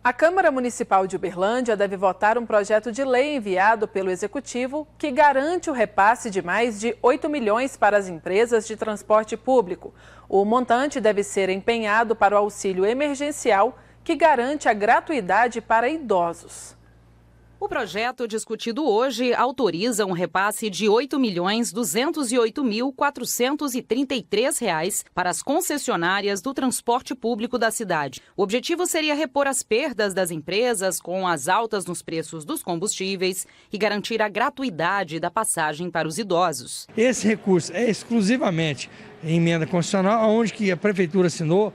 A Câmara Municipal de Uberlândia deve votar um projeto de lei enviado pelo Executivo que garante o repasse de mais de 8 milhões para as empresas de transporte público. O montante deve ser empenhado para o auxílio emergencial que garante a gratuidade para idosos. O projeto discutido hoje autoriza um repasse de R$ 8.208.433 para as concessionárias do transporte público da cidade. O objetivo seria repor as perdas das empresas com as altas nos preços dos combustíveis e garantir a gratuidade da passagem para os idosos. Esse recurso é exclusivamente em emenda constitucional, onde que a Prefeitura assinou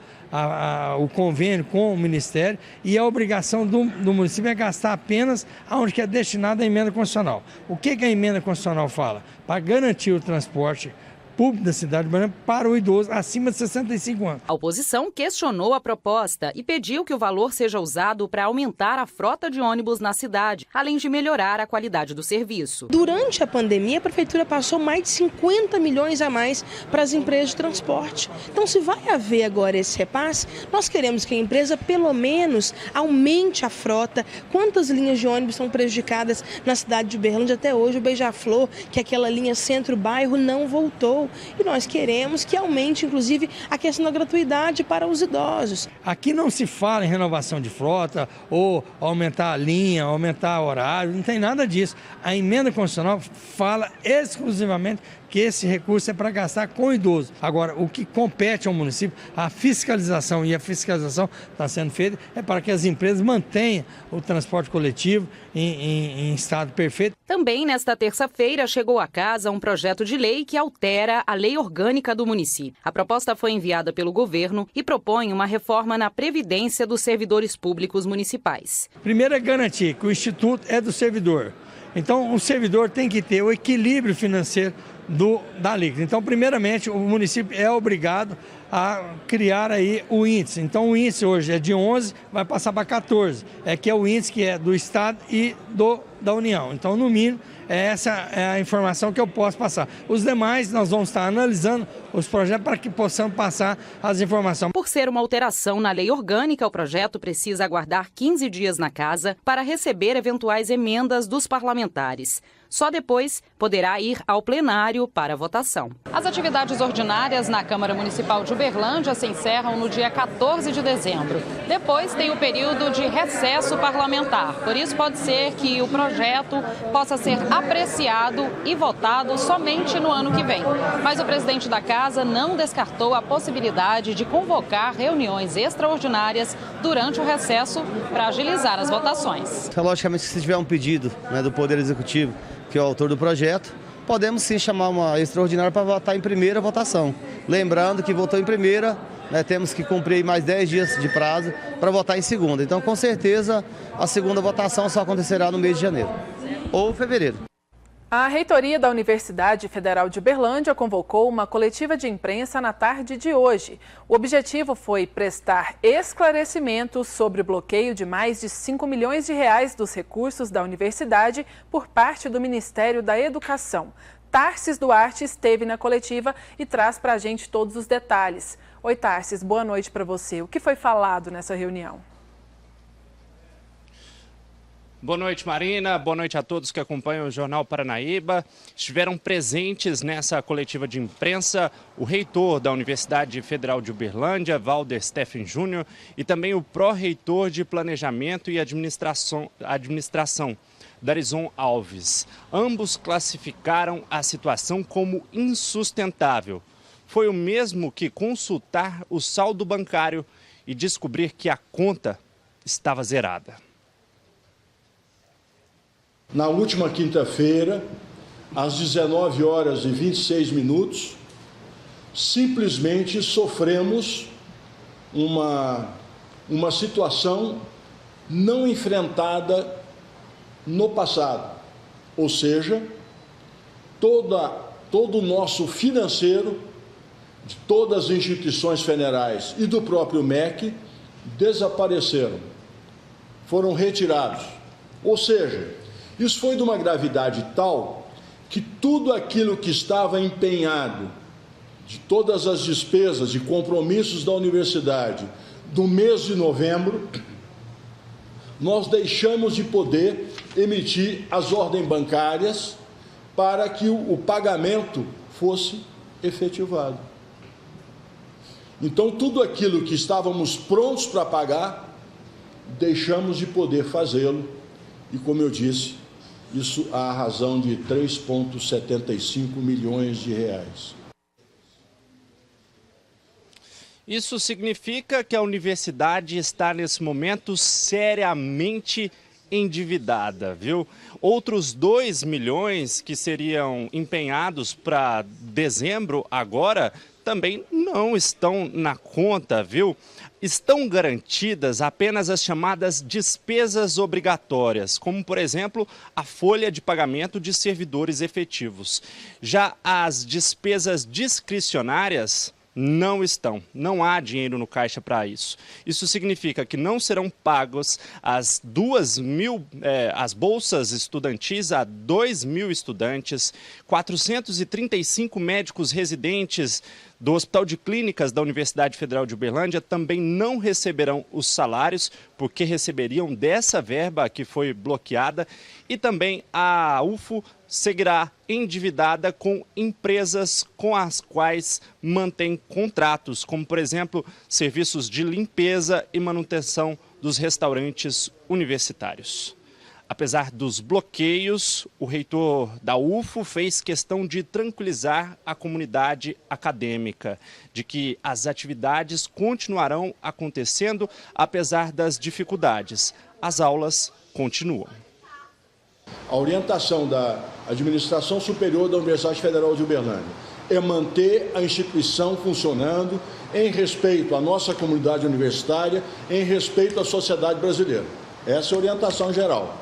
o convênio com o Ministério, e a obrigação do município é gastar apenas aonde que é destinado à emenda constitucional. O que a emenda constitucional fala? Para garantir o transporte público da cidade de Uberlândia para o idoso acima de 65 anos. A oposição questionou a proposta e pediu que o valor seja usado para aumentar a frota de ônibus na cidade, além de melhorar a qualidade do serviço. Durante a pandemia, a Prefeitura passou mais de 50 milhões a mais para as empresas de transporte. Então, se vai haver agora esse repasse, nós queremos que a empresa, pelo menos, aumente a frota. Quantas linhas de ônibus são prejudicadas na cidade de Uberlândia até hoje? O Beija-Flor, que é aquela linha centro-bairro, não voltou. E nós queremos que aumente, inclusive, a questão da gratuidade para os idosos. Aqui não se fala em renovação de frota ou aumentar a linha, aumentar o horário, não tem nada disso. A emenda constitucional fala exclusivamente que esse recurso é para gastar com o idoso. Agora, o que compete ao município, a fiscalização, e a fiscalização está sendo feita, é para que as empresas mantenham o transporte coletivo em estado perfeito. Também nesta terça-feira chegou à casa um projeto de lei que altera a lei orgânica do município. A proposta foi enviada pelo governo e propõe uma reforma na previdência dos servidores públicos municipais. Primeiro é garantir que o instituto é do servidor. Então, o servidor tem que ter o equilíbrio financeiro da alíquota. Então, primeiramente, o município é obrigado a criar aí o índice. Então, o índice hoje é de 11, vai passar para 14, que é o índice que é do Estado e da União. Então, no mínimo, essa é a informação que eu posso passar. Os demais, nós vamos estar analisando os projetos para que possamos passar as informações. Por ser uma alteração na lei orgânica, o projeto precisa aguardar 15 dias na casa para receber eventuais emendas dos parlamentares. Só depois poderá ir ao plenário para votação. As atividades ordinárias na Câmara Municipal de Uberlândia se encerram no dia 14 de dezembro. Depois tem o período de recesso parlamentar. Por isso pode ser que o projeto possa ser apreciado e votado somente no ano que vem. Mas o presidente da casa não descartou a possibilidade de convocar reuniões extraordinárias durante o recesso para agilizar as votações. Logicamente, se tiver um pedido do Poder Executivo, que é o autor do projeto, podemos sim chamar uma extraordinária para votar em primeira votação. Lembrando que votou em primeira, temos que cumprir mais 10 dias de prazo para votar em segunda. Então, com certeza, a segunda votação só acontecerá no mês de janeiro ou fevereiro. A reitoria da Universidade Federal de Uberlândia convocou uma coletiva de imprensa na tarde de hoje. O objetivo foi prestar esclarecimentos sobre o bloqueio de mais de 5 milhões de reais dos recursos da universidade por parte do Ministério da Educação. Tarsis Duarte esteve na coletiva e traz para a gente todos os detalhes. Oi, Tarsis, boa noite para você. O que foi falado nessa reunião? Boa noite, Marina. Boa noite a todos que acompanham o Jornal Paranaíba. Estiveram presentes nessa coletiva de imprensa o reitor da Universidade Federal de Uberlândia, Valder Steffen Júnior, e também o pró-reitor de Planejamento e Administração, Darizon Alves. Ambos classificaram a situação como insustentável. Foi o mesmo que consultar o saldo bancário e descobrir que a conta estava zerada. Na última quinta-feira, às 19 horas e 26 minutos, simplesmente sofremos uma situação não enfrentada no passado. Ou seja, todo o nosso financeiro, de todas as instituições federais e do próprio MEC, desapareceram, foram retirados. Ou seja, isso foi de uma gravidade tal que tudo aquilo que estava empenhado, de todas as despesas e compromissos da universidade do mês de novembro, nós deixamos de poder emitir as ordens bancárias para que o pagamento fosse efetivado. Então, tudo aquilo que estávamos prontos para pagar, deixamos de poder fazê-lo. E, como eu disse, isso à razão de 3,75 milhões de reais. Isso significa que a universidade está, nesse momento, seriamente endividada, viu? Outros 2 milhões que seriam empenhados para dezembro agora também não estão na conta, viu? Estão garantidas apenas as chamadas despesas obrigatórias, como, por exemplo, a folha de pagamento de servidores efetivos. Já as despesas discricionárias não estão, não há dinheiro no caixa para isso. Isso significa que não serão pagos as 2.000, as bolsas estudantis a 2.000 estudantes, 435 médicos residentes do Hospital de Clínicas da Universidade Federal de Uberlândia também não receberão os salários, porque receberiam dessa verba que foi bloqueada, e também a UFO seguirá endividada com empresas com as quais mantém contratos, como, por exemplo, serviços de limpeza e manutenção dos restaurantes universitários. Apesar dos bloqueios, o reitor da UFO fez questão de tranquilizar a comunidade acadêmica, de que as atividades continuarão acontecendo apesar das dificuldades. As aulas continuam. A orientação da Administração Superior da Universidade Federal de Uberlândia é manter a instituição funcionando em respeito à nossa comunidade universitária, em respeito à sociedade brasileira. Essa é a orientação geral.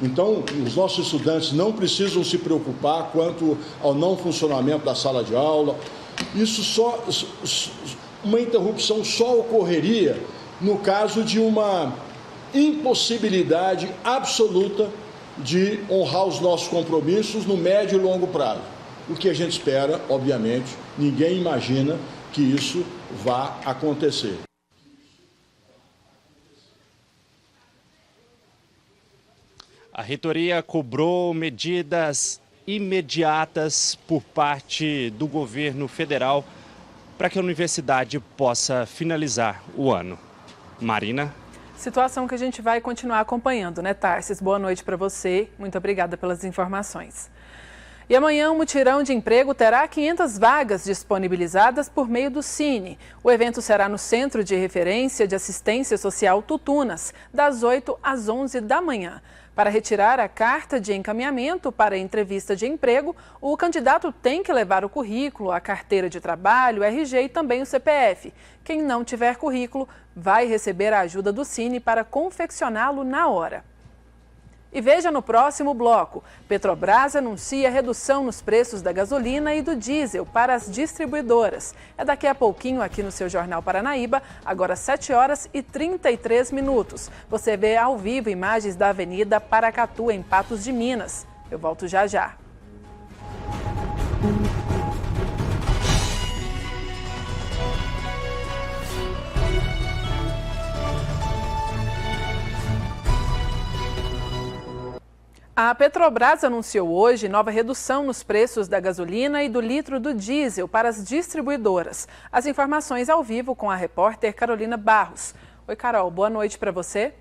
Então, os nossos estudantes não precisam se preocupar quanto ao não funcionamento da sala de aula. Uma interrupção só ocorreria no caso de uma impossibilidade absoluta de honrar os nossos compromissos no médio e longo prazo. O que a gente espera, obviamente, ninguém imagina que isso vá acontecer. A reitoria cobrou medidas imediatas por parte do governo federal para que a universidade possa finalizar o ano. Marina? Situação que a gente vai continuar acompanhando, né, Tarsis? Boa noite para você. Muito obrigada pelas informações. E amanhã o mutirão de emprego terá 500 vagas disponibilizadas por meio do Cine. O evento será no Centro de Referência de Assistência Social Tutunas, das 8 às 11 da manhã. Para retirar a carta de encaminhamento para a entrevista de emprego, o candidato tem que levar o currículo, a carteira de trabalho, o RG e também o CPF. Quem não tiver currículo vai receber a ajuda do Cine para confeccioná-lo na hora. E veja no próximo bloco, Petrobras anuncia redução nos preços da gasolina e do diesel para as distribuidoras. É daqui a pouquinho aqui no seu Jornal Paranaíba, agora 7h33. Você vê ao vivo imagens da Avenida Paracatu, em Patos de Minas. Eu volto já já. A Petrobras anunciou hoje nova redução nos preços da gasolina e do litro do diesel para as distribuidoras. As informações ao vivo com a repórter Carolina Barros. Oi, Carol, boa noite para você.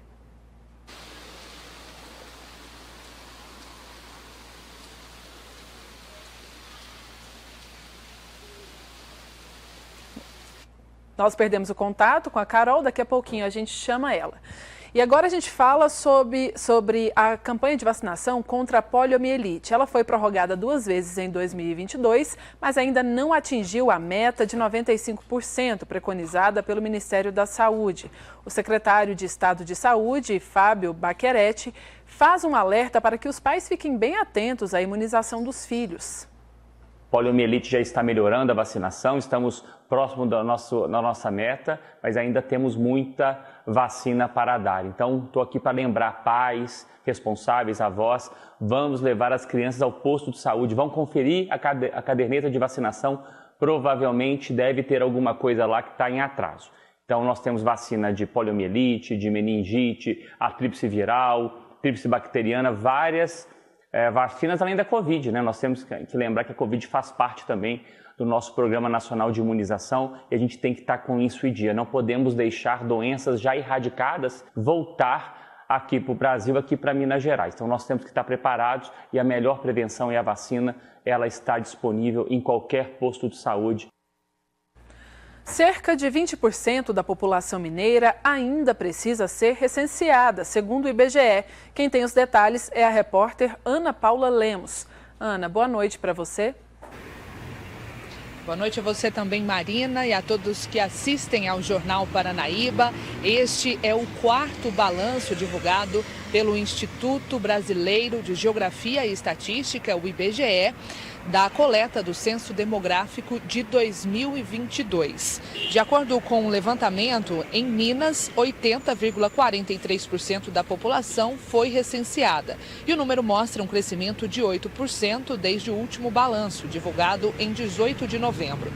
Nós perdemos o contato com a Carol, daqui a pouquinho a gente chama ela. E agora a gente fala sobre a campanha de vacinação contra a poliomielite. Ela foi prorrogada 2 vezes em 2022, mas ainda não atingiu a meta de 95% preconizada pelo Ministério da Saúde. O secretário de Estado de Saúde, Fábio Baccheretti, faz um alerta para que os pais fiquem bem atentos à imunização dos filhos. Poliomielite já está melhorando a vacinação, estamos próximo da nossa meta, mas ainda temos muita vacina para dar. Então, estou aqui para lembrar pais, responsáveis, avós, vamos levar as crianças ao posto de saúde, vão conferir a caderneta de vacinação, provavelmente deve ter alguma coisa lá que está em atraso. Então, nós temos vacina de poliomielite, de meningite, a tríplice viral, tríplice bacteriana, várias vacinas além da Covid, né? Nós temos que lembrar que a Covid faz parte também do nosso Programa Nacional de Imunização e a gente tem que estar com isso em dia. Não podemos deixar doenças já erradicadas voltar aqui para o Brasil, aqui para Minas Gerais. Então, nós temos que estar preparados e a melhor prevenção é a vacina. Ela está disponível em qualquer posto de saúde. Cerca de 20% da população mineira ainda precisa ser recenseada, segundo o IBGE. Quem tem os detalhes é a repórter Ana Paula Lemos. Ana, boa noite para você. Boa noite a você também, Marina, e a todos que assistem ao Jornal Paranaíba. Este é o 4º balanço divulgado pelo Instituto Brasileiro de Geografia e Estatística, o IBGE, da coleta do Censo Demográfico de 2022. De acordo com o levantamento, em Minas, 80,43% da população foi recenseada. E o número mostra um crescimento de 8% desde o último balanço, divulgado em 18 de novembro.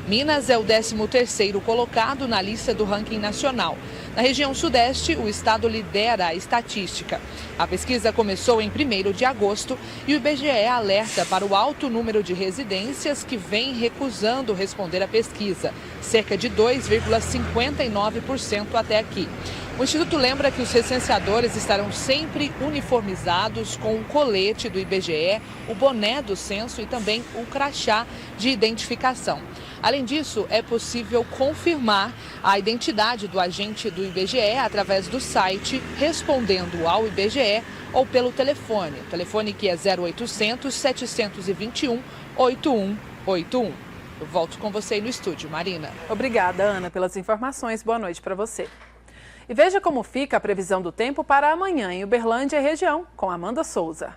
Minas é o 13º colocado na lista do ranking nacional. Na região sudeste, o estado lidera a estatística. A pesquisa começou em 1º de agosto e o IBGE alerta para o alto número de residências que vem recusando responder à pesquisa, cerca de 2,59% até aqui. O Instituto lembra que os recenseadores estarão sempre uniformizados com o colete do IBGE, o boné do censo e também o crachá de identificação. Além disso, é possível confirmar a identidade do agente do IBGE através do site, respondendo ao IBGE ou pelo telefone. O telefone que é 0800 721 8181. Eu volto com você aí no estúdio, Marina. Obrigada, Ana, pelas informações. Boa noite para você. E veja como fica a previsão do tempo para amanhã em Uberlândia e região, com Amanda Souza.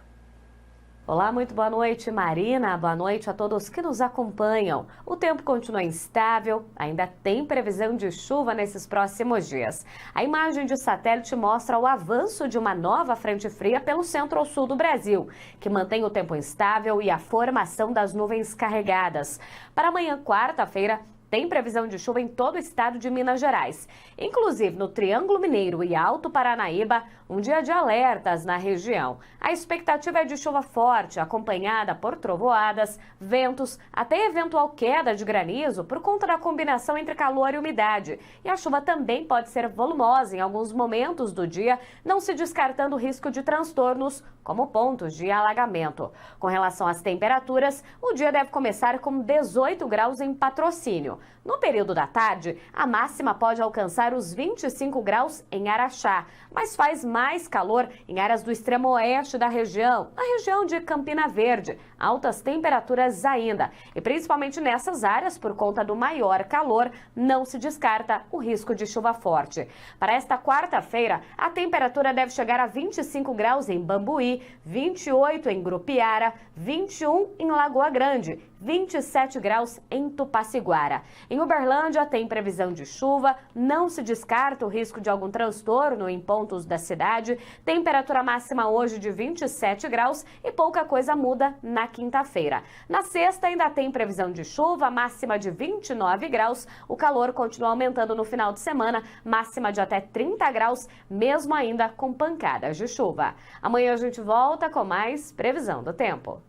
Olá, muito boa noite, Marina. Boa noite a todos que nos acompanham. O tempo continua instável, ainda tem previsão de chuva nesses próximos dias. A imagem de satélite mostra o avanço de uma nova frente fria pelo centro-sul do Brasil, que mantém o tempo instável e a formação das nuvens carregadas. Para amanhã, quarta-feira, tem previsão de chuva em todo o estado de Minas Gerais. Inclusive no Triângulo Mineiro e Alto Paranaíba, um dia de alertas na região. A expectativa é de chuva forte, acompanhada por trovoadas, ventos, até eventual queda de granizo por conta da combinação entre calor e umidade. E a chuva também pode ser volumosa em alguns momentos do dia, não se descartando o risco de transtornos, como pontos de alagamento. Com relação às temperaturas, o dia deve começar com 18 graus em Patrocínio. No período da tarde, a máxima pode alcançar os 25 graus em Araxá, mas faz mais calor em áreas do extremo oeste da região, na região de Campina Verde. Altas temperaturas ainda. E principalmente nessas áreas, por conta do maior calor, não se descarta o risco de chuva forte. Para esta quarta-feira, a temperatura deve chegar a 25 graus em Bambuí, 28 em Grupiara, 21 em Lagoa Grande, 27 graus em Tupaciguara. Em Uberlândia tem previsão de chuva, não se descarta o risco de algum transtorno em pontos da cidade. Temperatura máxima hoje de 27 graus e pouca coisa muda na quinta-feira. Na sexta ainda tem previsão de chuva, máxima de 29 graus. O calor continua aumentando no final de semana, máxima de até 30 graus, mesmo ainda com pancadas de chuva. Amanhã a gente volta com mais previsão do tempo.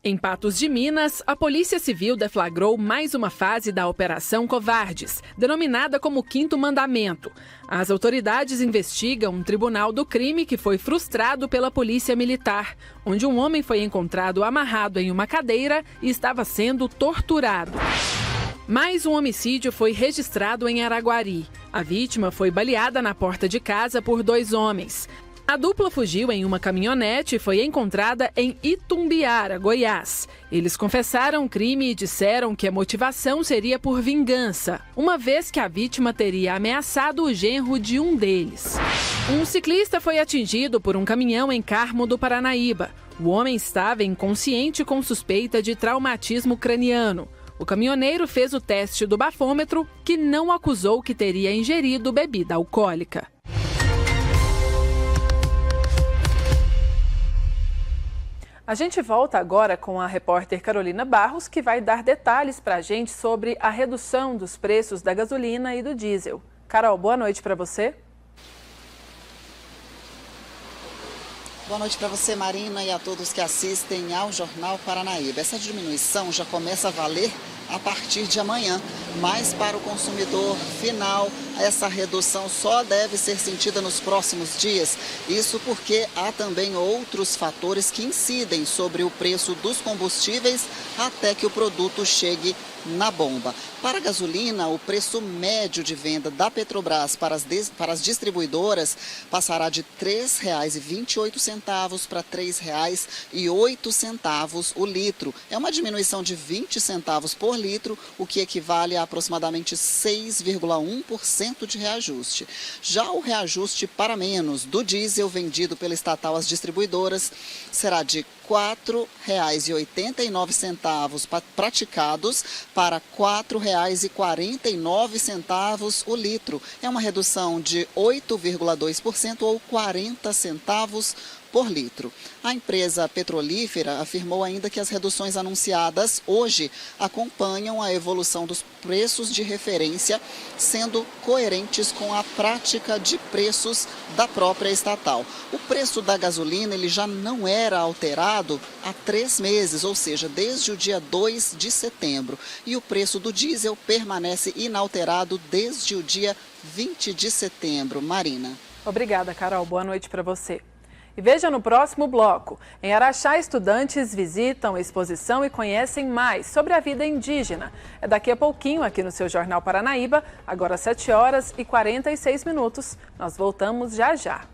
Em Patos de Minas, a Polícia Civil deflagrou mais uma fase da Operação Covardes, denominada como Quinto Mandamento. As autoridades investigam um tribunal do crime que foi frustrado pela Polícia Militar, onde um homem foi encontrado amarrado em uma cadeira e estava sendo torturado. Mais um homicídio foi registrado em Araguari. A vítima foi baleada na porta de casa por 2 homens. A dupla fugiu em uma caminhonete e foi encontrada em Itumbiara, Goiás. Eles confessaram o crime e disseram que a motivação seria por vingança, uma vez que a vítima teria ameaçado o genro de um deles. Um ciclista foi atingido por um caminhão em Carmo do Paranaíba. O homem estava inconsciente com suspeita de traumatismo craniano. O caminhoneiro fez o teste do bafômetro, que não acusou que teria ingerido bebida alcoólica. A gente volta agora com a repórter Carolina Barros, que vai dar detalhes para a gente sobre a redução dos preços da gasolina e do diesel. Carol, boa noite para você. Boa noite para você, Marina, e a todos que assistem ao Jornal Paranaíba. Essa diminuição já começa a valer a partir de amanhã, mas para o consumidor final, essa redução só deve ser sentida nos próximos dias. Isso porque há também outros fatores que incidem sobre o preço dos combustíveis até que o produto chegue na bomba. Para a gasolina, o preço médio de venda da Petrobras para as distribuidoras passará de R$ 3,28 para R$ 3,08 o litro. É uma diminuição de 20 centavos por litro, o que equivale a aproximadamente 6,1% de reajuste. Já o reajuste para menos do diesel vendido pela estatal às distribuidoras será de R$ 4,89 praticados para R$ 4,49 o litro. É uma redução de 8,2% ou 40 centavos por litro. A empresa petrolífera afirmou ainda que as reduções anunciadas hoje acompanham a evolução dos preços de referência, sendo coerentes com a prática de preços da própria estatal. O preço da gasolina ele já não era alterado há 3 meses, ou seja, desde o dia 2 de setembro. E o preço do diesel permanece inalterado desde o dia 20 de setembro. Marina. Obrigada, Carol. Boa noite para você. E veja no próximo bloco. Em Araxá, estudantes visitam a exposição e conhecem mais sobre a vida indígena. É daqui a pouquinho aqui no seu Jornal Paranaíba, agora 7h46. Nós voltamos já já.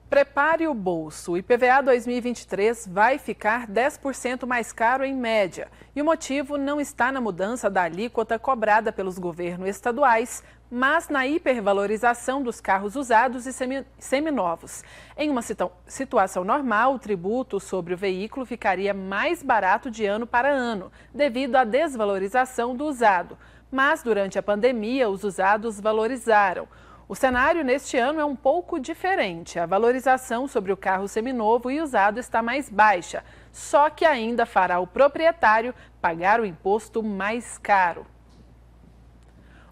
Prepare o bolso. O IPVA 2023 vai ficar 10% mais caro em média. E o motivo não está na mudança da alíquota cobrada pelos governos estaduais, mas na hipervalorização dos carros usados e seminovos. Em uma situação normal, o tributo sobre o veículo ficaria mais barato de ano para ano, devido à desvalorização do usado. Mas durante a pandemia, os usados valorizaram. O cenário neste ano é um pouco diferente. A valorização sobre o carro seminovo e usado está mais baixa, só que ainda fará o proprietário pagar o imposto mais caro.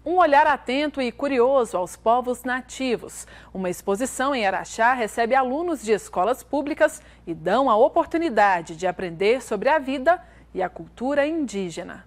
Um olhar atento e curioso aos povos nativos. Uma exposição em Araxá recebe alunos de escolas públicas e dão a oportunidade de aprender sobre a vida e a cultura indígena.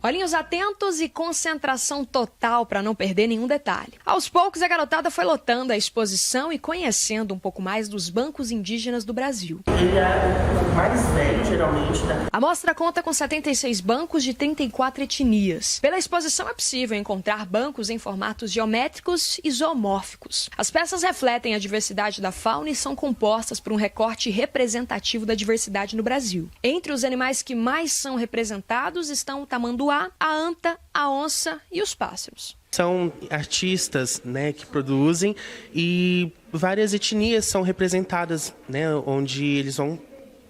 Olhinhos atentos e concentração total para não perder nenhum detalhe. Aos poucos, a garotada foi lotando a exposição e conhecendo um pouco mais dos bancos indígenas do Brasil. Ele é o mais velho, geralmente. A mostra conta com 76 bancos de 34 etnias. Pela exposição é possível encontrar bancos em formatos geométricos e zoomórficos. As peças refletem a diversidade da fauna e são compostas por um recorte representativo da diversidade no Brasil. Entre os animais que mais são representados estão o tamanduá, a anta, a onça e os pássaros. São artistas, que produzem e várias etnias são representadas, onde eles vão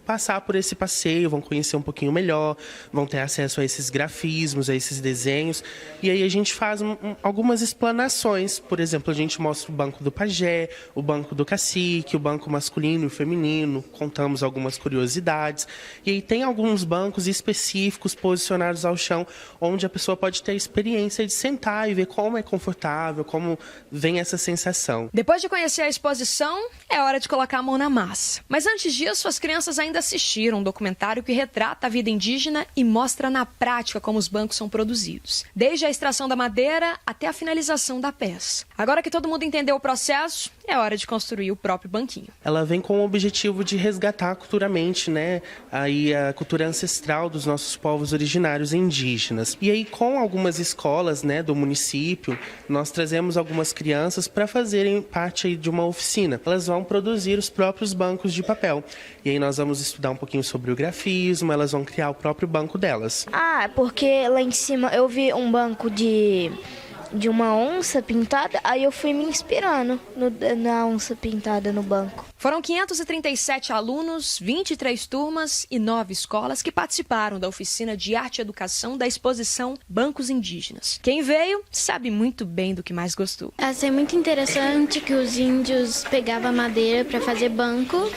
passar por esse passeio, vão conhecer um pouquinho melhor, vão ter acesso a esses grafismos, a esses desenhos. E aí a gente faz algumas explanações. Por exemplo, a gente mostra o banco do pajé, o banco do cacique, o banco masculino e feminino, contamos algumas curiosidades. E aí tem alguns bancos específicos posicionados ao chão, onde a pessoa pode ter a experiência de sentar e ver como é confortável, como vem essa sensação. Depois de conhecer a exposição, é hora de colocar a mão na massa. Mas antes disso, as crianças ainda assistiram um documentário que retrata a vida indígena e mostra na prática como os bancos são produzidos, desde a extração da madeira até a finalização da peça. Agora que todo mundo entendeu o processo, é hora de construir o próprio banquinho. Ela vem com o objetivo de resgatar culturalmente, aí a cultura ancestral dos nossos povos originários indígenas. E aí com algumas escolas, do município, nós trazemos algumas crianças para fazerem parte aí de uma oficina. Elas vão produzir os próprios bancos de papel. E aí nós vamos estudar um pouquinho sobre o grafismo, elas vão criar o próprio banco delas. Porque lá em cima eu vi um banco de de uma onça pintada, aí eu fui me inspirando na onça pintada no banco. Foram 537 alunos, 23 turmas e 9 escolas que participaram da oficina de arte e educação da exposição Bancos Indígenas. Quem veio sabe muito bem do que mais gostou. Achei muito interessante que os índios pegavam madeira para fazer bancos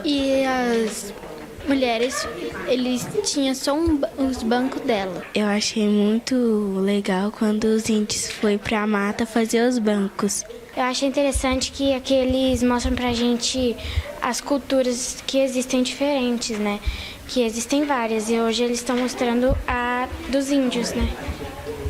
e as mulheres, eles tinham só os bancos dela. Eu achei muito legal quando os índios foram para a mata fazer os bancos. Eu achei interessante que aqui eles mostram pra gente as culturas que existem diferentes, né? Que existem várias e hoje eles estão mostrando a dos índios, né?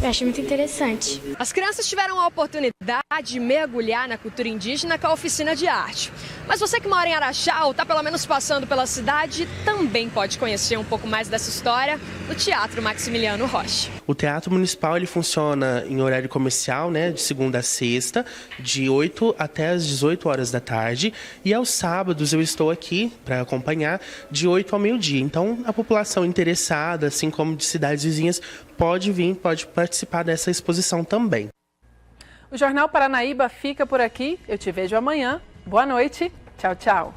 Eu achei muito interessante. As crianças tiveram a oportunidade de mergulhar na cultura indígena com a oficina de arte. Mas você que mora em Araxá ou está pelo menos passando pela cidade, também pode conhecer um pouco mais dessa história no Teatro Maximiliano Rocha. O Teatro Municipal ele funciona em horário comercial, né, de segunda a sexta, de 8 até as 18 horas da tarde. E aos sábados eu estou aqui para acompanhar de 8 ao meio-dia. Então a população interessada, assim como de cidades vizinhas, pode vir, pode participar dessa exposição também. O Jornal Paranaíba fica por aqui. Eu te vejo amanhã. Boa noite. Tchau, tchau.